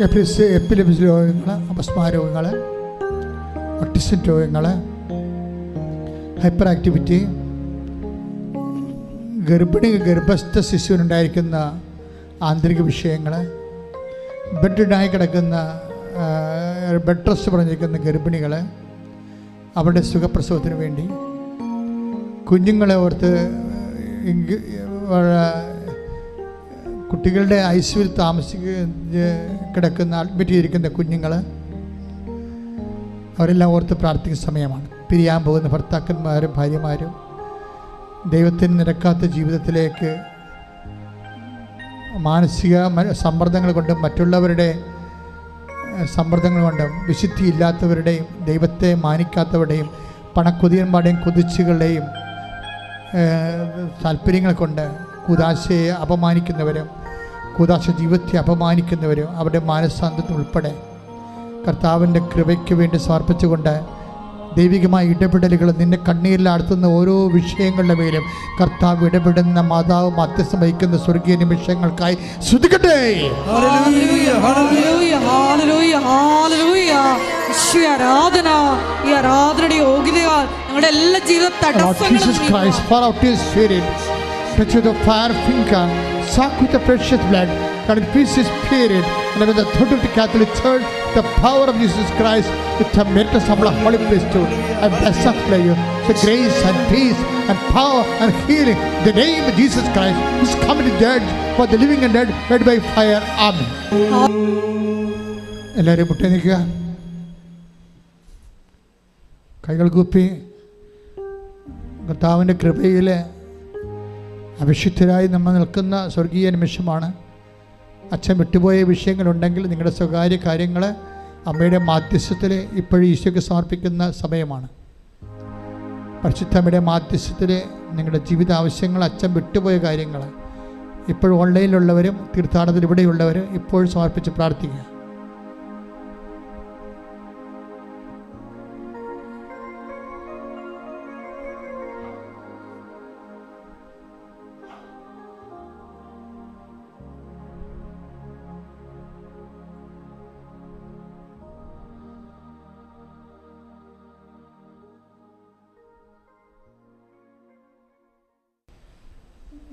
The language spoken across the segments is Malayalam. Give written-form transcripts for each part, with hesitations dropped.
എപ്പിലെപ്സി രോഗങ്ങൾ, അപസ്മാര രോഗങ്ങൾ, ഓട്ടിസം രോഗങ്ങൾ, ഹൈപ്പർ ആക്ടിവിറ്റി, ഗർഭസ്ഥ ശിശുവിനുണ്ടായിരിക്കുന്ന ആന്തരിക വിഷയങ്ങൾ, ബെഡിനായി കിടക്കുന്ന ബെഡ് റെസ്റ്റ് പറഞ്ഞിരിക്കുന്ന ഗർഭിണികൾ, അവരുടെ സുഖപ്രസവത്തിന് വേണ്ടി, കുഞ്ഞുങ്ങളെ ഓർത്ത് കുട്ടികളുടെ ഐസിയുവിൽ കിടക്കുന്ന അഡ്മിറ്റ് ചെയ്തിരിക്കുന്ന കുഞ്ഞുങ്ങൾ, അവരെല്ലാം ഓർത്ത് പ്രാർത്ഥിക്കുന്ന സമയമാണ്. പിരിയാൻ പോകുന്ന ഭർത്താക്കന്മാരും ഭാര്യമാരും ദൈവത്തിന് നിരക്കാത്ത ജീവിതത്തിലേക്ക് മാനസിക സമ്മർദ്ദങ്ങൾ കൊണ്ടും മറ്റുള്ളവരുടെ സമ്മർദ്ദങ്ങൾ കൊണ്ടും വിശുദ്ധിയില്ലാത്തവരുടെയും ദൈവത്തെ മാനിക്കാത്തവരുടെയും പണക്കൊതിയന്മാരുടെയും കൊതിച്ചുകളുടെയും താല്പര്യങ്ങൾ കൊണ്ട് കൂദാശയെ അപമാനിക്കുന്നവരും കൂദാശ ജീവിതത്തെ അപമാനിക്കുന്നവരും അവരുടെ മാനസാന്തരം ഉൾപ്പെടെ കർത്താവിൻ്റെ കൃപയ്ക്ക് വേണ്ടി സമർപ്പിച്ചുകൊണ്ട് ദൈവികമായ ഇടപെടലുകൾ നിന്നെ കണ്ണീരിലാടുത്തുന്ന ഓരോ വിഷയങ്ങളുടെ മേലും കർത്താവ് ഇടപെടുന്ന മാതാവ് മധ്യസ്ഥം വഹിക്കുന്ന സ്വർഗീയ നിമിഷങ്ങൾക്കായി സ്തുതിക്കട്ടെ. ആരാധനയുടെ യോഗ്യതയാൽ ഞങ്ങളുടെ എല്ലാ ജീവിത തടസ്സങ്ങളും touch with the fire finger, soak with the precious blood, and peace is spirit, and with the authority of the Catholic Church, the power of Jesus Christ, with the meritus of the Holy Priesthood, I bless and pray you, the grace and peace and power and healing, in the name of Jesus Christ, who is coming to judge for the living and dead, led by fire. Amen. എല്ലാവരും മുട്ടേ നിൽക്കുക, കൈകൾ കൂപ്പി കർത്താവിൻ്റെ കൃപയിൽ അഭിഷിക്തരായി നമ്മൾ നിൽക്കുന്ന സ്വർഗീയ നിമിഷമാണ്. അച്ഛൻ വിട്ടുപോയ വിഷയങ്ങളുണ്ടെങ്കിൽ നിങ്ങളുടെ സ്വകാര്യ കാര്യങ്ങൾ അമ്മയുടെ മാധ്യസ്ഥത്തിൽ ഇപ്പോഴും ഈശോയ്ക്ക് സമർപ്പിക്കുന്ന സമയമാണ്. പരിശുദ്ധ അമ്മയുടെ മാധ്യസ്ഥത്തിൽ നിങ്ങളുടെ ജീവിത ആവശ്യങ്ങൾ, അച്ഛൻ വിട്ടുപോയ കാര്യങ്ങൾ ഇപ്പോഴും ഓൺലൈനിലുള്ളവരും തീർത്ഥാടനത്തിൽ ഇവിടെയുള്ളവർ ഇപ്പോഴും സമർപ്പിച്ച് പ്രാർത്ഥിക്കുക.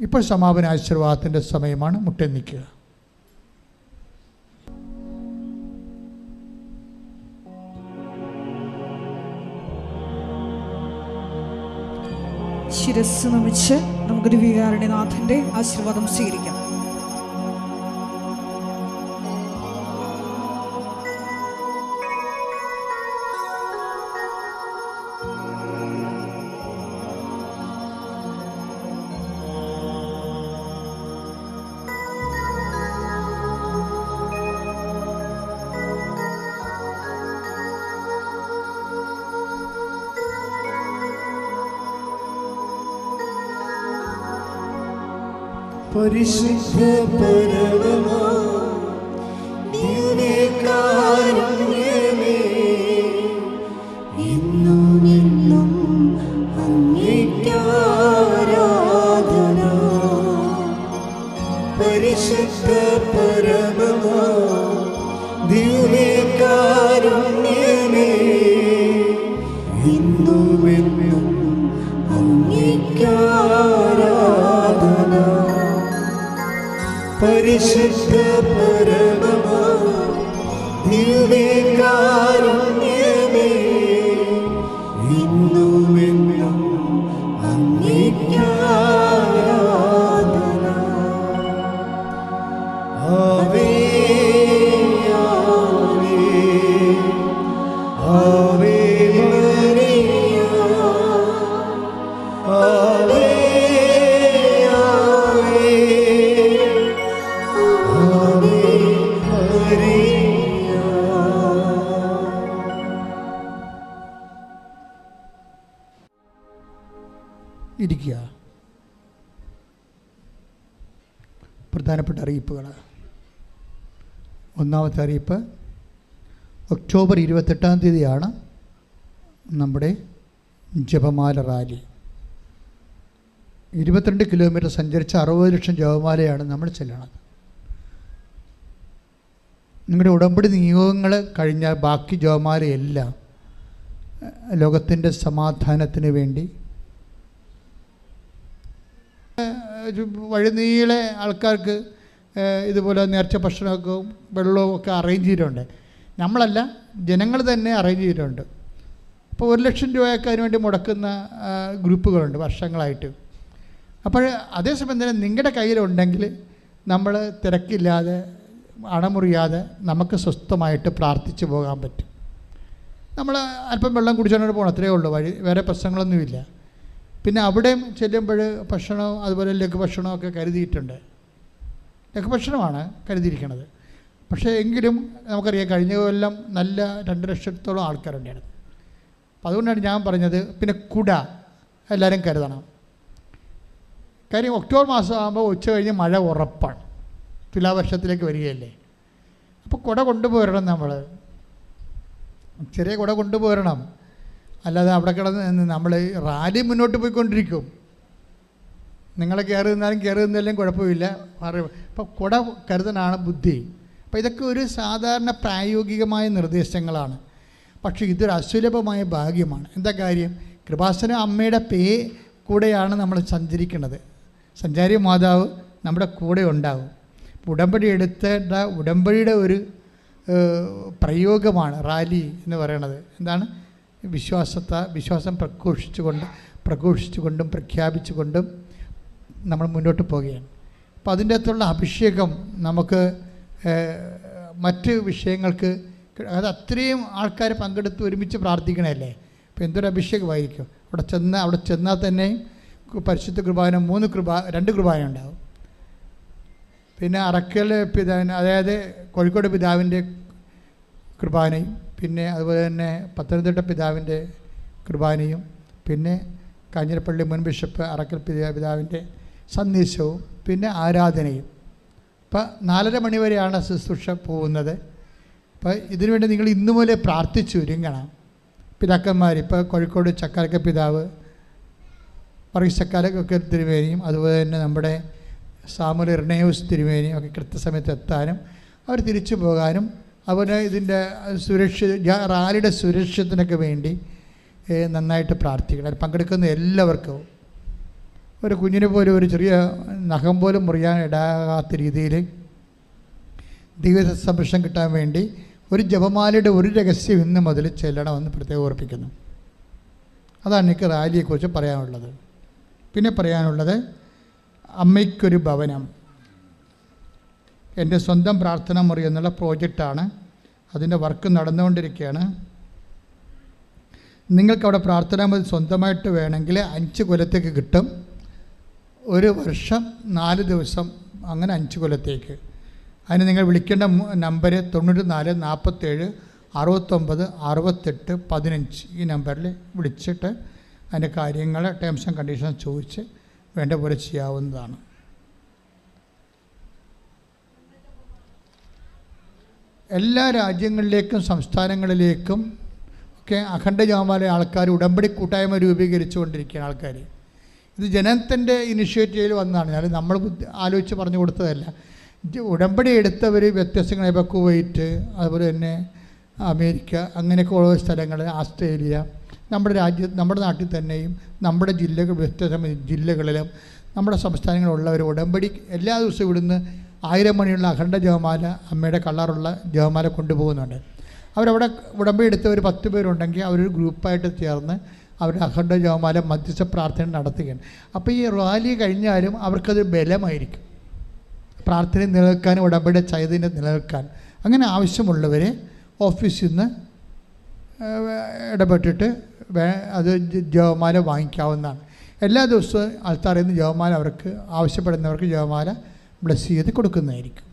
ഇപ്പോൾ സമാപന ആശീർവാദത്തിൻ്റെ സമയമാണ്. മുട്ടേ നിൽക്കുക. ശിരസ് നമിച്ച് നമുക്ക് ദിവ്യകാരുണ്യനാഥന്റെ ആശീർവാദം സ്വീകരിക്കാം. പരിശുദ്ധ പരമമാ ദിവ്യകാരുണ്യമേ, എന്നും എന്നും അങ്ങേയ്ക്കാരാധന. പരിശുദ്ധ പരമമാ ദിവ്യകാരുണ്യമേ, എന്നും എന്നും അങ്ങേയ്ക്കാരാധന. പരിശുദ്ധ പരമമാ ദിവ്യകാരുണ്യമേ, എന്നും എന്നും അങ്ങേയ്ക്കാരാധന. ആവേ ആവേ ആവേ മരിയ, ആവേ ഇരിക്കുക. പ്രധാനപ്പെട്ട അറിയിപ്പുകൾ. ഒന്നാമത്തെ അറിയിപ്പ്, ഒക്ടോബർ 28 നമ്മുടെ ജപമാല റാലി. 22 കിലോമീറ്റർ സഞ്ചരിച്ച് 60 ലക്ഷം ജപമാലയാണ് നമ്മൾ ചെല്ലണത്. നിങ്ങളുടെ ഉടമ്പടി നിയോഗങ്ങൾ കഴിഞ്ഞാൽ ബാക്കി ജപമാലയെല്ലാം ലോകത്തിൻ്റെ സമാധാനത്തിന് വേണ്ടി വഴിനീളെ ആൾക്കാർക്ക് ഇതുപോലെ നേർച്ച ഭക്ഷണമൊക്കെ വെള്ളവും ഒക്കെ അറേഞ്ച് ചെയ്തിട്ടുണ്ട്. നമ്മളല്ല, ജനങ്ങൾ തന്നെ അറേഞ്ച് ചെയ്തിട്ടുണ്ട്. അപ്പോൾ 1,00,000 രൂപയൊക്കെ അതിനുവേണ്ടി മുടക്കുന്ന ഗ്രൂപ്പുകളുണ്ട് വർഷങ്ങളായിട്ട്. അപ്പോൾ അതേസമയം തന്നെ നിങ്ങളുടെ കയ്യിലുണ്ടെങ്കിൽ നമ്മൾ തിരക്കില്ലാതെ അണമുറിയാതെ നമുക്ക് സ്വസ്ഥമായിട്ട് പ്രാർത്ഥിച്ചു പോകാൻ പറ്റും. നമ്മൾ അല്പം വെള്ളം കുടിച്ചുകൊണ്ട് പോകണം, അത്രയേ ഉള്ളൂ. വഴി വേറെ പ്രശ്നങ്ങളൊന്നുമില്ല. പിന്നെ അവിടെയും ചെല്ലുമ്പോൾ ഭക്ഷണവും അതുപോലെ ലഘുഭക്ഷണമൊക്കെ കരുതിയിട്ടുണ്ട്. ലഘുഭക്ഷണമാണ് കരുതിയിരിക്കുന്നത്. പക്ഷേ എങ്കിലും നമുക്കറിയാം കഴിഞ്ഞ കൊല്ലം നല്ല 2 ലക്ഷത്തോളം ആൾക്കാരുണ്ടായിരുന്നു. അപ്പോൾ അതുകൊണ്ടാണ് ഞാൻ പറഞ്ഞത്. പിന്നെ കുട എല്ലാവരും കരുതണം. കാര്യം ഒക്ടോബർ മാസം ആകുമ്പോൾ ഉച്ച കഴിഞ്ഞ് മഴ ഉറപ്പാണ്, തുലാവർഷത്തിലേക്ക് വരികയല്ലേ. അപ്പോൾ കുട കൊണ്ടുപോരണം, നമ്മൾ ചെറിയ കുട കൊണ്ടുപോരണം. അല്ലാതെ അവിടെ കിടന്ന് നമ്മൾ റാലി മുന്നോട്ട് പോയിക്കൊണ്ടിരിക്കും. നിങ്ങൾ കയറി നിന്നാലും കയറി നിന്നാലും കുഴപ്പമില്ല. അപ്പോൾ കുട കരുതനാണ് ബുദ്ധി. അപ്പോൾ ഇതൊക്കെ ഒരു സാധാരണ പ്രായോഗികമായ നിർദ്ദേശങ്ങളാണ്. പക്ഷേ ഇതൊരു അസുലഭമായ ഭാഗ്യമാണ്. എന്താ കാര്യം? കൃപാസന അമ്മയുടെ കൂടെയാണ് നമ്മൾ സഞ്ചരിക്കുന്നത്. സഞ്ചാരി മാതാവ് നമ്മുടെ കൂടെ ഉണ്ടാകും. ഉടമ്പടി എടുത്തേണ്ട ഉടമ്പടിയുടെ ഒരു പ്രയോഗമാണ് റാലി എന്ന് പറയുന്നത്. എന്താണ്? വിശ്വാസം പ്രഘോഷിച്ചുകൊണ്ടും പ്രഖ്യാപിച്ചുകൊണ്ടും നമ്മൾ മുന്നോട്ട് പോവുകയാണ്. അപ്പോൾ അതിൻ്റെ അകത്തുള്ള അഭിഷേകം നമുക്ക് മറ്റ് വിഷയങ്ങൾക്ക്, അത് അത്രയും ആൾക്കാർ പങ്കെടുത്ത് ഒരുമിച്ച് പ്രാർത്ഥിക്കണമല്ലേ. അപ്പോൾ എന്തൊരു അഭിഷേകമായിരിക്കും. അവിടെ ചെന്നാൽ തന്നെയും പരിശുദ്ധ കുർബാന 2 കുർബാന ഉണ്ടാകും. പിന്നെ അറക്കൽ പിതാവിന്, അതായത് കോഴിക്കോട് പിതാവിൻ്റെ കുർബാനയും, പിന്നെ അതുപോലെ തന്നെ പത്തനംതിട്ട പിതാവിൻ്റെ കുർബാനയും, പിന്നെ കാഞ്ഞിരപ്പള്ളി മുൻ ബിഷപ്പ് അറക്കൽ പിതാവിൻ്റെ സന്ദേശവും, പിന്നെ ആരാധനയും. അപ്പോൾ 4:30 മണി വരെയാണ് ശുശ്രൂഷ പോകുന്നത്. അപ്പോൾ ഇതിനുവേണ്ടി നിങ്ങൾ ഇന്നു മുതലേ പ്രാർത്ഥിച്ചൊരുങ്ങണം. പിതാക്കന്മാർ, ഇപ്പോൾ കോഴിക്കോട് ചക്കാലക്ക പിതാവ്, പറീസ് ചക്കാലക്കൊക്കെ തിരുമേനിയും, അതുപോലെ തന്നെ നമ്മുടെ സാമുൽ ഇർണയോസ് തിരുമേനിയും ഒക്കെ കൃത്യസമയത്ത് എത്താനും അവർ തിരിച്ചു പോകാനും, അതുപോലെ ഇതിൻ്റെ റാലിയുടെ സുരക്ഷത്തിനൊക്കെ വേണ്ടി നന്നായിട്ട് പ്രാർത്ഥിക്കണം. പങ്കെടുക്കുന്ന എല്ലാവർക്കും ഒരു കുഞ്ഞിനെ പോലും ഒരു ചെറിയ നഖം പോലും മുറിയാൻ ഇടാകാത്ത രീതിയിൽ ദൈവ സംരക്ഷണം കിട്ടാൻ വേണ്ടി ഒരു ജപമാലയുടെ ഒരു രഹസ്യം ഇന്ന് മുതൽ ചെല്ലണമെന്ന് പ്രത്യേകം ഓർപ്പിക്കുന്നു. അതാണ് എനിക്ക് റാലിയെക്കുറിച്ച് പറയാനുള്ളത്. പിന്നെ പറയാനുള്ളത്, അമ്മയ്ക്കൊരു ഭവനം, എൻ്റെ സ്വന്തം പ്രാർത്ഥനാ മുറി എന്നുള്ള പ്രോജക്റ്റാണ്. അതിൻ്റെ വർക്ക് നടന്നുകൊണ്ടിരിക്കുകയാണ്. നിങ്ങൾക്കവിടെ പ്രാർത്ഥനാ മുറി സ്വന്തമായിട്ട് വേണമെങ്കിൽ 5 കൊല്ലത്തേക്ക് കിട്ടും. 1 വർഷം 4 ദിവസം, അങ്ങനെ 5 കൊല്ലത്തേക്ക്. അതിന് നിങ്ങൾ വിളിക്കേണ്ട നമ്പർ 94 47 69 68 15. ഈ നമ്പറിൽ വിളിച്ചിട്ട് അതിൻ്റെ കാര്യങ്ങൾ, ടേംസ് ആൻഡ് കണ്ടീഷൻസ് ചോദിച്ച് വേണ്ട പോലെ ചെയ്യാവുന്നതാണ്. എല്ലാ രാജ്യങ്ങളിലേക്കും സംസ്ഥാനങ്ങളിലേക്കും ഒക്കെ അഖണ്ഡ ജപമാല ആൾക്കാർ ഉടമ്പടി കൂട്ടായ്മ രൂപീകരിച്ചു കൊണ്ടിരിക്കുകയാണ് ആൾക്കാർ. ഇത് ജനത്തിൻ്റെ ഇനിഷ്യേറ്റീവിൽ വന്നതാണ്. ഞാൻ നമ്മൾ ആലോചിച്ച് പറഞ്ഞു കൊടുത്തതല്ല. ഉടമ്പടി എടുത്തവർ വ്യത്യസ്തങ്ങളായ, ഇപ്പോൾ കുവൈറ്റ്, അതുപോലെ തന്നെ അമേരിക്ക, അങ്ങനെയൊക്കെ ഓരോ സ്ഥലങ്ങൾ, ഓസ്ട്രേലിയ, നമ്മുടെ നാട്ടിൽ തന്നെയും നമ്മുടെ വ്യത്യസ്ത ജില്ലകളിലും നമ്മുടെ സംസ്ഥാനങ്ങളിലുള്ളവർ ഉടമ്പടി എല്ലാ ദിവസവും ഇവിടുന്ന് 1000 മണിയുള്ള അഖണ്ഡ ജപമാല, അമ്മയുടെ കളറുള്ള ജപമാല കൊണ്ടുപോകുന്നുണ്ട്. അവരവിടെ ഉടമ്പടി എടുത്തവർ 10 പേരുണ്ടെങ്കിൽ അവരൊരു ഗ്രൂപ്പായിട്ട് ചേർന്ന് അവർ അഖണ്ഡ ജപമാല മധ്യസ്ഥ പ്രാർത്ഥന നടത്തുകയാണ്. അപ്പോൾ ഈ റാലി കഴിഞ്ഞാലും അവർക്കത് ബലമായിരിക്കും, പ്രാർത്ഥന നിലനിൽക്കാനും ഉടമ്പടിയുടെ ചൈതന്യം നിലനിൽക്കാൻ. അങ്ങനെ ആവശ്യമുള്ളവരെ ഓഫീസിൽ നിന്ന് ഇടപെട്ടിട്ട് അത് ജപമാല വാങ്ങിക്കാവുന്നതാണ്. എല്ലാ ദിവസവും ആൾത്താറിൽ നിന്ന് ജപമാല അവർക്ക് ആവശ്യപ്പെടുന്നവർക്ക് ജപമാല ബ്ലസ് ചെയ്ത് കൊടുക്കുന്നതായിരിക്കും.